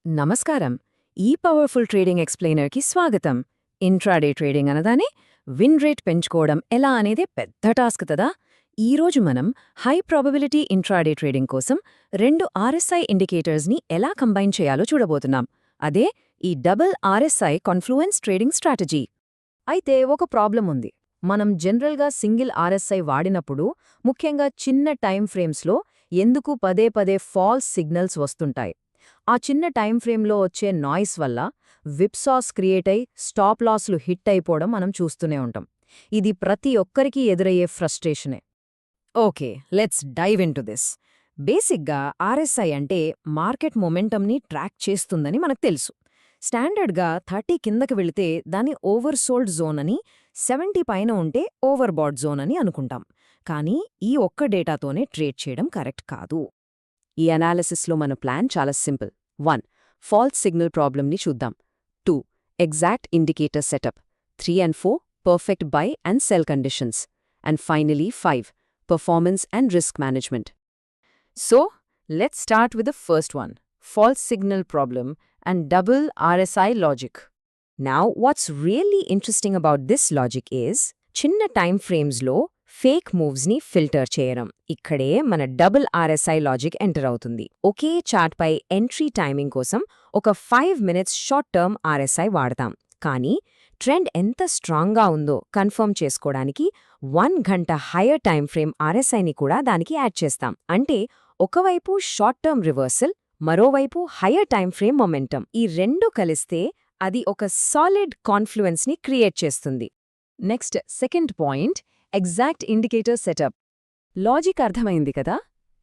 నమస్కారం. ఈ powerful trading ఎక్స్ప్లెయినర్కి స్వాగతం. ఇంట్రాడే ట్రేడింగ్ అనగానే విన్ రేట్ పెంచుకోవడం ఎలా అనేది పెద్ద టాస్క్ కదా. ఈరోజు మనం హై ప్రాబబిలిటీ ఇంట్రాడే ట్రేడింగ్ కోసం రెండు ఆర్ఎస్ఐ ఇండికేటర్స్ని ఎలా కంబైన్ చేయాలో చూడబోతున్నాం. అదే ఈ డబుల్ ఆర్ఎస్ఐ కాన్ఫ్లూయెన్స్ ట్రేడింగ్ స్ట్రాటజీ. అయితే ఒక ప్రాబ్లం ఉంది. మనం జనరల్గా సింగిల్ ఆర్ఎస్ఐ వాడినప్పుడు, ముఖ్యంగా చిన్న టైం ఫ్రేమ్స్లో ఎందుకు పదే పదే ఫాల్స్ సిగ్నల్స్ వస్తుంటాయి. ఆ చిన్న టైం ఫ్రేమ్లో వచ్చే నాయిస్ వల్ల విప్సాస్ క్రియేట్ అయి స్టాప్ లాస్లు హిట్ అయిపోవడం మనం చూస్తూనే ఉంటాం. ఇది ప్రతి ఒక్కరికీ ఎదురయ్యే ఫ్రస్ట్రేషనే. Okay, let's dive into this. బేసిక్గా ఆర్ఎస్ఐ అంటే మార్కెట్ మొమెంటంని ట్రాక్ చేస్తుందని మనకు తెలుసు. స్టాండర్డ్గా 30 కిందకి వెళితే దాన్ని ఓవర్ సోల్డ్ జోన్ అని, 70 పైన ఉంటే ఓవర్ బాట్ జోన్ అని అనుకుంటాం. కానీ ఈ ఒక్క డేటాతోనే ట్రేడ్ చేయడం కరెక్ట్ కాదు. ఈ అనాలిసిస్లో మన ప్లాన్ చాలా సింపుల్. 1. ఫాల్స్ సిగ్నల్ ప్రాబ్లమ్ని చూద్దాం. 2. Exact indicator setup. 3 and 4. Perfect by and cell conditions. And finally 5. Performance and risk management. So, let's start with the first one, false signal problem and double RSI logic. Now, what's really interesting about this logic is, చిన్న time framesలో fake మూవ్స్ని filter చేయడం. ఇక్కడే మన double RSI logic enter అవుతుంది. ఒకే చార్ట్పై entry timing కోసం ఒక 5 minutes short term RSI వాడతాం. కానీ trend ఎంత స్ట్రాంగ్గా ఉందో కన్ఫర్మ్ చేసుకోవడానికి 1 గంట హయ్యర్ టైమ్ ఫ్రేమ్ ఆర్ఎస్ఐని కూడా దానికి యాడ్ చేస్తాం. అంటే ఒకవైపు షార్ట్ టర్మ్ రివర్సల్, మరోవైపు హయ్యర్ టైమ్ ఫ్రేమ్ మొమెంటం. ఈ రెండు కలిస్తే అది ఒక సాలిడ్ కాన్ఫ్లుయెన్స్ని క్రియేట్ చేస్తుంది. Next second point, exact indicator setup. Logic అర్థమైంది కదా.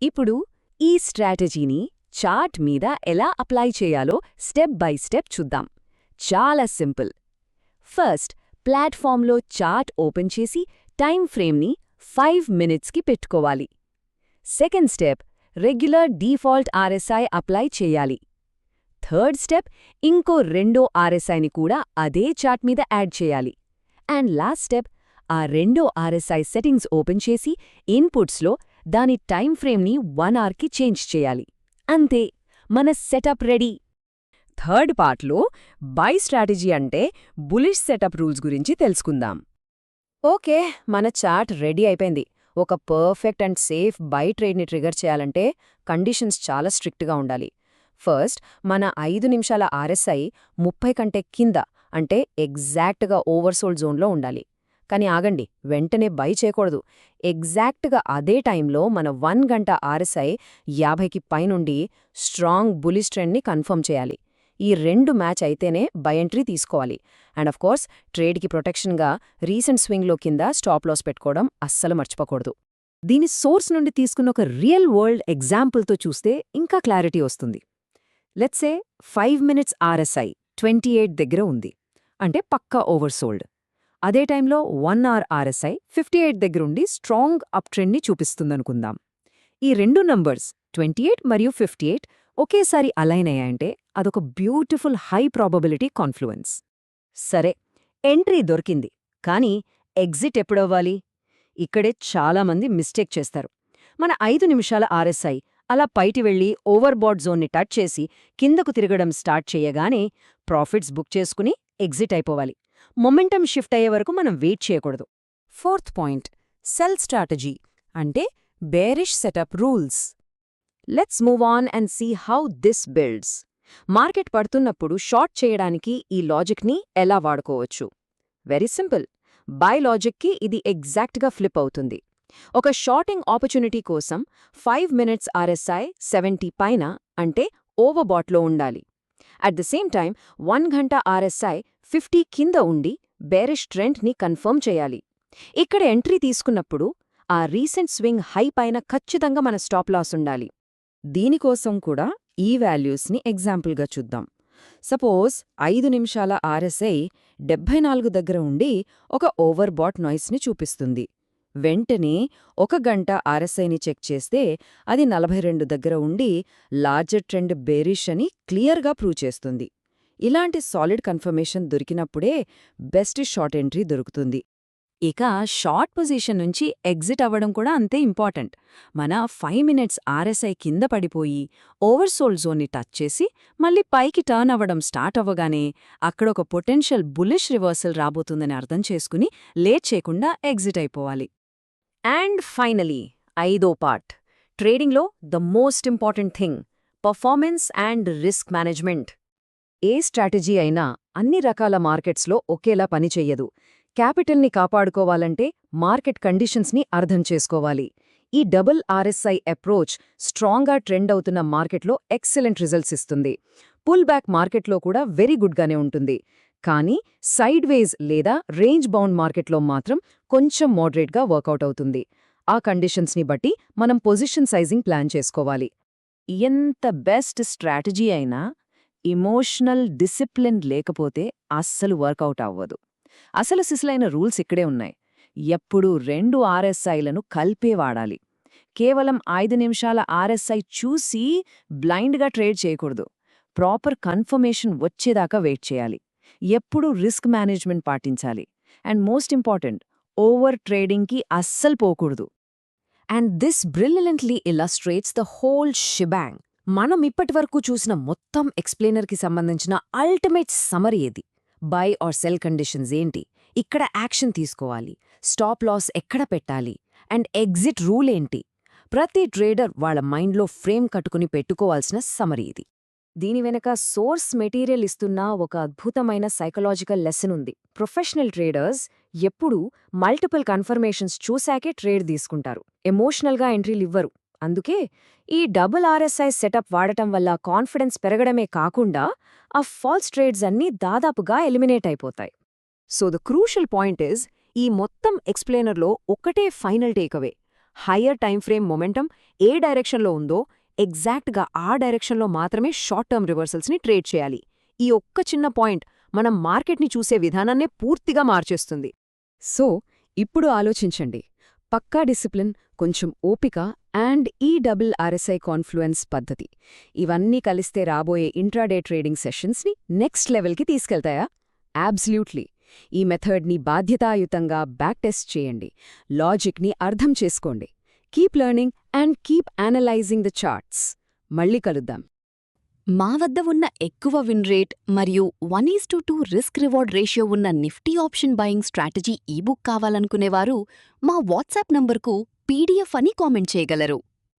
ఇప్పుడు ఈ స్ట్రాటజీని చార్ట్ మీద ఎలా అప్లై చేయాలో స్టెప్ బై స్టెప్ చూద్దాం. చాలా సింపుల్. ఫస్ట్, ప్లాట్ఫామ్లో చార్ట్ ఓపెన్ చేసి టైం ఫ్రేమ్ని 5 minutesకి పెట్టుకోవాలి. Second step, regular default RSI apply చేయాలి. థర్డ్ స్టెప్, ఇంకో రెండో ఆర్ఎస్ఐని కూడా అదే చార్ట్ మీద యాడ్ చేయాలి. అండ్ లాస్ట్ స్టెప్, ఆ రెండో ఆర్ఎస్ఐ సెట్టింగ్స్ ఓపెన్ చేసి ఇన్పుట్స్లో దాని టైం ఫ్రేమ్ని 1 hourకి చేంజ్ చేయాలి. అంతే, మన సెటప్ రెడీ. థర్డ్ పార్ట్లో బై స్ట్రాటజీ అంటే బులిష్ సెటప్ రూల్స్ గురించి తెలుసుకుందాం. ఓకే, మన చార్ట్ రెడీ అయిపోయింది. ఒక పర్ఫెక్ట్ అండ్ సేఫ్ బై ట్రేడ్ని ట్రిగర్ చేయాలంటే కండిషన్స్ చాలా స్ట్రిక్ట్గా ఉండాలి. ఫస్ట్, మన 5 నిమిషాల ఆర్ఎస్ఐ 30 కంటే కింద, అంటే ఎగ్జాక్ట్గా ఓవర్సోల్డ్ జోన్లో ఉండాలి. కానీ ఆగండి, వెంటనే బై చేయకూడదు. ఎగ్జాక్ట్గా అదే టైంలో మన 1 గంట ఆర్ఎస్ఐ 50కి పైనుండి స్ట్రాంగ్ బులిష్ ట్రెండ్ని కన్ఫర్మ్ చేయాలి. ఈ రెండు మ్యాచ్ అయితేనే బై ఎంట్రీ తీసుకోవాలి. అండ్ అఫ్కోర్స్, ట్రేడ్కి ప్రొటెక్షన్గా రీసెంట్ స్వింగ్లో కింద స్టాప్ లాస్ పెట్టుకోవడం అస్సలు మర్చిపోకూడదు. దీని సోర్స్ నుండి తీసుకున్న ఒక రియల్ వరల్డ్ ఎగ్జాంపుల్తో చూస్తే ఇంకా క్లారిటీ వస్తుంది. లెట్సే 5 minutes ఆర్ఎస్ఐ 28 దగ్గర ఉంది, అంటే పక్కా ఓవర్సోల్డ్. అదే టైంలో 1 hour ఆర్ఎస్ఐ 58 దగ్గరుండి స్ట్రాంగ్ అప్ ట్రెండ్ని చూపిస్తుందనుకుందాం. ఈ రెండు నంబర్స్ 28 మరియు 58 ఒకేసారి అలైన్ అయ్యాయంటే అదొక బ్యూటిఫుల్ హై ప్రాబబిలిటీ కాన్ఫ్లుయెన్స్. సరే, ఎంట్రీ దొరికింది. కానీ ఎగ్జిట్ ఎప్పుడవ్వాలి? ఇక్కడే చాలామంది మిస్టేక్ చేస్తారు. మన 5 నిమిషాల ఆర్ఎస్ఐ అలా పైటి వెళ్లి ఓవర్బాట్ జోన్ని టచ్ చేసి కిందకు తిరగడం స్టార్ట్ చేయగానే ప్రాఫిట్స్ బుక్ చేసుకుని ఎగ్జిట్ అయిపోవాలి. మొమెంటం షిఫ్ట్ అయ్యే వరకు మనం వెయిట్ చేయకూడదు. ఫోర్త్ పాయింట్, సెల్ స్ట్రాటజీ అంటే bearish setup rules. Let's move on and see how this builds. Market పడుతున్నప్పుడు షార్ట్ చేయడానికి ఈ లాజిక్ని ఎలా వాడుకోవచ్చు? Very simple. బై లాజిక్కి ఇది ఎగ్జాక్ట్గా ఫ్లిప్ అవుతుంది. ఒక షార్టింగ్ ఆపర్చునిటీ కోసం 5 minutes ఆర్ఎస్ఐ 70 పైన, అంటే ఓవర్బాట్లో ఉండాలి. అట్ ద సేమ్ టైం 1 గంట ఆర్ఎస్ఐ 50 కింద ఉండి బేరిష్ ట్రెండ్ని కన్ఫర్మ్ చేయాలి. ఇక్కడ ఎంట్రీ తీసుకున్నప్పుడు ఆ రీసెంట్ స్వింగ్ హై పైన ఖచ్చితంగా మన స్టాప్ లాస్ ఉండాలి. దీనికోసం కూడా ఈ వాల్యూస్ని ఎగ్జాంపుల్గా చూద్దాం. సపోజ్ 5 నిమిషాల ఆర్ఎస్ఐ 74 దగ్గర ఉండి ఒక ఓవర్బాట్ నాయిస్ని చూపిస్తుంది. వెంటనే 1 గంట ఆర్ఎస్ఐని చెక్ చేస్తే అది 42 దగ్గర ఉండి లార్జర్ ట్రెండ్ బేరిష్ అని క్లియర్గా ప్రూవ్ చేస్తుంది. ఇలాంటి సాలిడ్ కన్ఫర్మేషన్ దొరికినప్పుడే బెస్ట్ షార్ట్ ఎంట్రీ దొరుకుతుంది. ఇక షార్ట్ పొజిషన్ నుంచి ఎగ్జిట్ అవ్వడం కూడా అంతే ఇంపార్టెంట్. మన 5 మినిట్స్ ఆర్ఎస్ఐ కింద పడిపోయి ఓవర్సోల్డ్ జోన్ని టచ్ చేసి మళ్ళీ పైకి టర్న్ అవ్వడం స్టార్ట్ అవ్వగానే అక్కడొక పొటెన్షియల్ బులిష్ రివర్సల్ రాబోతుందని అర్థం చేసుకుని లేట్ చేయకుండా ఎగ్జిట్ అయిపోవాలి. అండ్ ఫైనలీ, 5వ పార్ట్, ట్రేడింగ్లో the most important thing, performance and risk management. A strategy అయినా అన్ని రకాల మార్కెట్స్లో ఒకేలా పనిచెయ్యదు. క్యాపిటల్ని కాపాడుకోవాలంటే మార్కెట్ కండిషన్స్ని అర్థం చేసుకోవాలి. ఈ డబుల్ ఆర్ఎస్ఐ అప్రోచ్ స్ట్రాంగ్గా ట్రెండ్ అవుతున్న మార్కెట్లో ఎక్సలెంట్ రిజల్ట్స్ ఇస్తుంది. పుల్ బ్యాక్ మార్కెట్లో కూడా వెరీ గుడ్గానే ఉంటుంది. కానీ సైడ్ వేజ్ లేదా రేంజ్ బౌండ్ మార్కెట్లో మాత్రం కొంచెం మోడరేట్గా వర్కౌట్ అవుతుంది. ఆ కండిషన్స్ని బట్టి మనం పొజిషన్ సైజింగ్ ప్లాన్ చేసుకోవాలి. ఎంత బెస్ట్ స్ట్రాటజీ అయినా ఇమోషనల్ డిసిప్లిన్ లేకపోతే అస్సలు వర్కౌట్ అవ్వదు. అసలు సిసలైన రూల్స్ ఇక్కడే ఉన్నాయి. ఎప్పుడూ 2 ఆర్ఎస్ఐలను కలిపే వాడాలి. కేవలం 5 నిమిషాల ఆర్ఎస్ఐ చూసి బ్లైండ్గా ట్రేడ్ చేయకూడదు. ప్రాపర్ కన్ఫర్మేషన్ వచ్చేదాకా వెయిట్ చేయాలి. ఎప్పుడూ రిస్క్ మేనేజ్మెంట్ పాటించాలి. అండ్ మోస్ట్ ఇంపార్టెంట్, ఓవర్ ట్రేడింగ్కి అస్సలు పోకూడదు. And this brilliantly illustrates the whole shebang. మనం ఇప్పటివరకు చూసిన మొత్తం ఎక్స్ప్లెయినర్కి సంబంధించిన అల్టిమేట్ సమరీ ఏది? బై ఆర్ సెల్ కండిషన్స్ ఏంటి, ఇక్కడ యాక్షన్ తీసుకోవాలి, స్టాప్ లాస్ ఎక్కడ పెట్టాలి, అండ్ ఎగ్జిట్ రూల్ ఏంటి? ప్రతి ట్రేడర్ వాళ్ళ మైండ్లో ఫ్రేమ్ కట్టుకుని పెట్టుకోవాల్సిన సమరీ ఇది. దీని వెనక సోర్స్ మెటీరియల్ ఇస్తున్న ఒక అద్భుతమైన సైకలాజికల్ లెసన్ ఉంది. ప్రొఫెషనల్ ట్రేడర్స్ ఎప్పుడూ మల్టిపుల్ కన్ఫర్మేషన్స్ చూశాకే ట్రేడ్ తీసుకుంటారు. ఎమోషనల్గా ఎంట్రీలు ఇవ్వరు. అందుకే ఈ డబుల్ ఆర్ఎస్ఐ సెటప్ వాడటం వల్ల కాన్ఫిడెన్స్ పెరగడమే కాకుండా ఆ ఫాల్స్ ట్రేడ్స్ అన్నీ దాదాపుగా ఎలిమినేట్ అయిపోతాయి. So the crucial point is, ఈ మొత్తం ఎక్స్ప్లెయినర్లో ఒక్కటే final takeaway: higher time frame momentum ఏ డైరెక్షన్లో ఉందో ఎగ్జాక్ట్గా ఆ డైరెక్షన్లో మాత్రమే షార్ట్ టర్మ్ రివర్సల్స్ని ట్రేడ్ చేయాలి. ఈ ఒక్క చిన్న పాయింట్ మనం మార్కెట్ని చూసే విధానాన్నే పూర్తిగా మార్చేస్తుంది. సో ఇప్పుడు ఆలోచించండి. పక్కా డిసిప్లిన్, కొంచెం ఓపిక అండ్ ఈ డబుల్ ఆర్ఎస్ఐ కాన్ఫ్లుయెన్స్ పద్ధతి, ఇవన్నీ కలిస్తే రాబోయే ఇంట్రాడే ట్రేడింగ్ సెషన్స్ని నెక్స్ట్ లెవెల్కి తీసుకెళ్తాయా? అబ్సల్యూట్లీ. ఈ మెథడ్ని బాధ్యతాయుతంగా బ్యాక్ టెస్ట్ చేయండి. లాజిక్ని అర్థం చేసుకోండి. Keep learning and keep analysing the charts. మళ్ళీ కలుద్దాం. మా వద్ద ఉన్న ఎక్కువ విన్ రేట్ మరియు 1:2 రిస్క్ రివార్డ్ రేషియో ఉన్న Nifty option buying strategy ebook కావాలనుకునేవారు మా వాట్సాప్ నంబర్కు PDF అని కామెంట్ చేయగలరు.